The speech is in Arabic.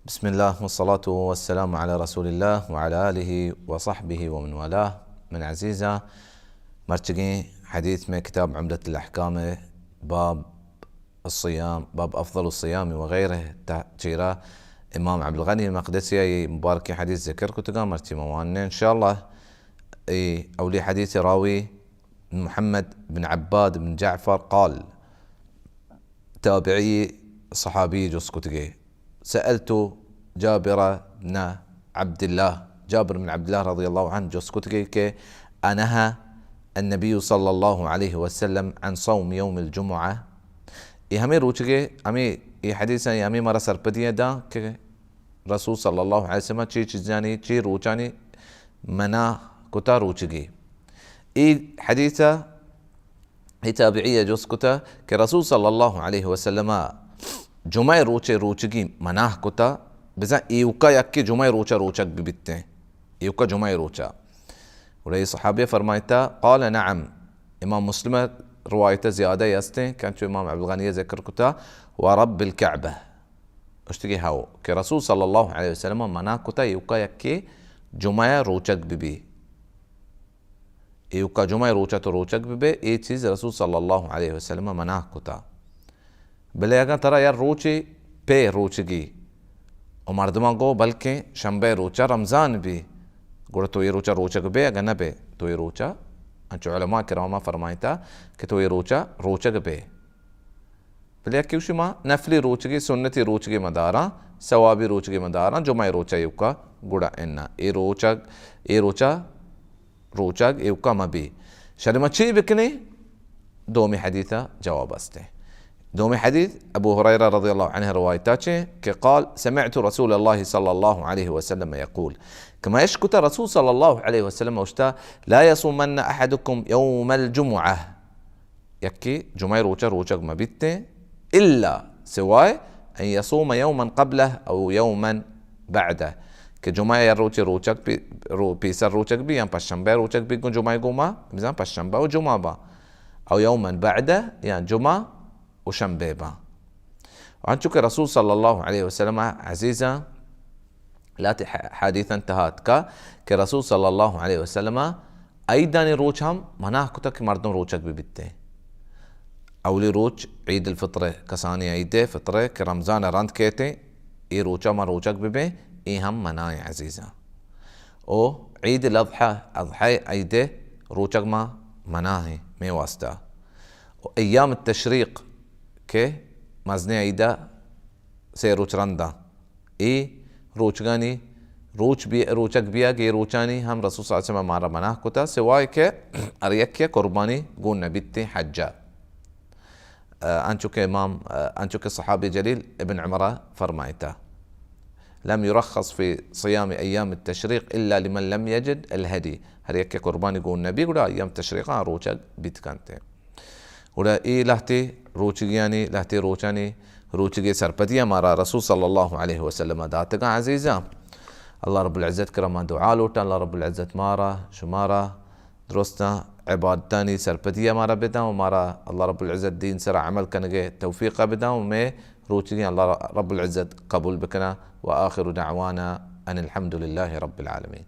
بسم الله والصلاة والسلام على رسول الله وعلى آله وصحبه ومن والاه. من عزيزة مرتقي حديث من كتاب عمدة الأحكام، باب الصيام، باب أفضل الصيام وغيره، تحجيره إمام عبد الغني المقدسي مبارك حديث ذكر كتقام مرتي موانين إن شاء الله. أولي حديث راوي محمد بن عباد بن جعفر قال تابعي صحابي جوز كتقي سألت جابر بن عبد الله، جابر بن عبد الله رضي الله عنه جوز كتقي أنهى النبي صلى الله عليه وسلم عن صوم يوم الجمعة. همي روچگه همي حديثا همي مرا سرپدیه دا که رسول صلى الله عليه وسلم چی چیزانی چی روچانی منا كتا روچگه. حديثا هي تابعية جوز كتا كرسول صلى الله عليه وسلم جمعه روچگی مناه كتا بزن ایوکا یکی جمعه روچک ببیته ایوکا جمعه روچا. ولي صحابي فرمايتا قال نعم. امام مسلم روايته زيادة يستي كان شو امام عبد الغني ذكر كتا ورب الكعبة اشتكي هاو كرسول صلى الله عليه وسلم منا كتا يوكا يكي جمعه روچك ببي ایوکا جمعه روچک ببي اي چیز رسول صلى الله عليه وسلم منا كتا بله اگر ترى यार روچي पे روچگی و مردمان گو بلکه شنبه روچا رمضان بي گوڑا تو یہ روچا روچک بے اگر نہ بے تو یہ روچا انچو علماء کرام فرمایتا کہ تو یہ روچا روچک بے بلی اکی وشی ما نفلی روچگی سنتی روچگی مدارا ثوابی روچگی مدارا جمعی روچا یوکا گوڑا اننا ای روچا روچک یوکا مبی شرما چی بکنی دومی حدیثا جواب استه. دومي حديث أبو هريرة رضي الله عنه روايته قال سمعت رسول الله صلى الله عليه وسلم يقول كما يشكت رسول صلى الله عليه وسلم وشتا لا يصومن أحدكم يوم الجمعة يكي جمعي روچك ما بيته إلا سواء أن يصوم يوما قبله أو يوما بعده كجمعي روچك بيسر روچك بي يعني پشنبه روچك بيكون جمعي قوما بزن پشنبه و جمعه با أو يوما بعده يعني جمعه وشنبه با. وعنشك رسول صلى الله عليه وسلم عزيزة لا حديثا انتهات كرسول صلى الله عليه وسلم أيضا روچ هم مناه كتك مردم روچك ببته أولي روچ عيد الفطرة كساني عيد فطرة كرمزان راند كيتي اي روچا ما روچك ببه اي هم مناه عزيزة. او عيد الأضحى عيد روچك ما مناه مي واسطة. وأيام التشريق که مزنه ایده سه روچ رنده ای روچگانی روچک بیا که روچانی هم رسول صلی اللہ علیہ وسلم مارا مناه کتا سوای که اریک قربانی گون نبیت حجا. انچو که صحابي جليل ابن عمر فرمایتا لم يرخص في صيام ايام التشريق الا لمن لم يجد الهدي. اریک قربانی گون نبی گوڑا ايام تشريقا روچک بیت کنته ولا إيه لهتي روچگیانی لهتي روچانی روچگی سرپدیه مارا رسول صلى الله عليه وسلم داتقا عزيزا. الله رب العزة كرما دعا لوتا الله رب العزة مارا شمارا درستا عبادتاني سرپدیه مارا بدا ومارا الله رب العزة دين سر عمل كنگه توفيق بدا ومي روچگی الله رب العزة قبول بكنا. وآخر دعوانا أن الحمد لله رب العالمين.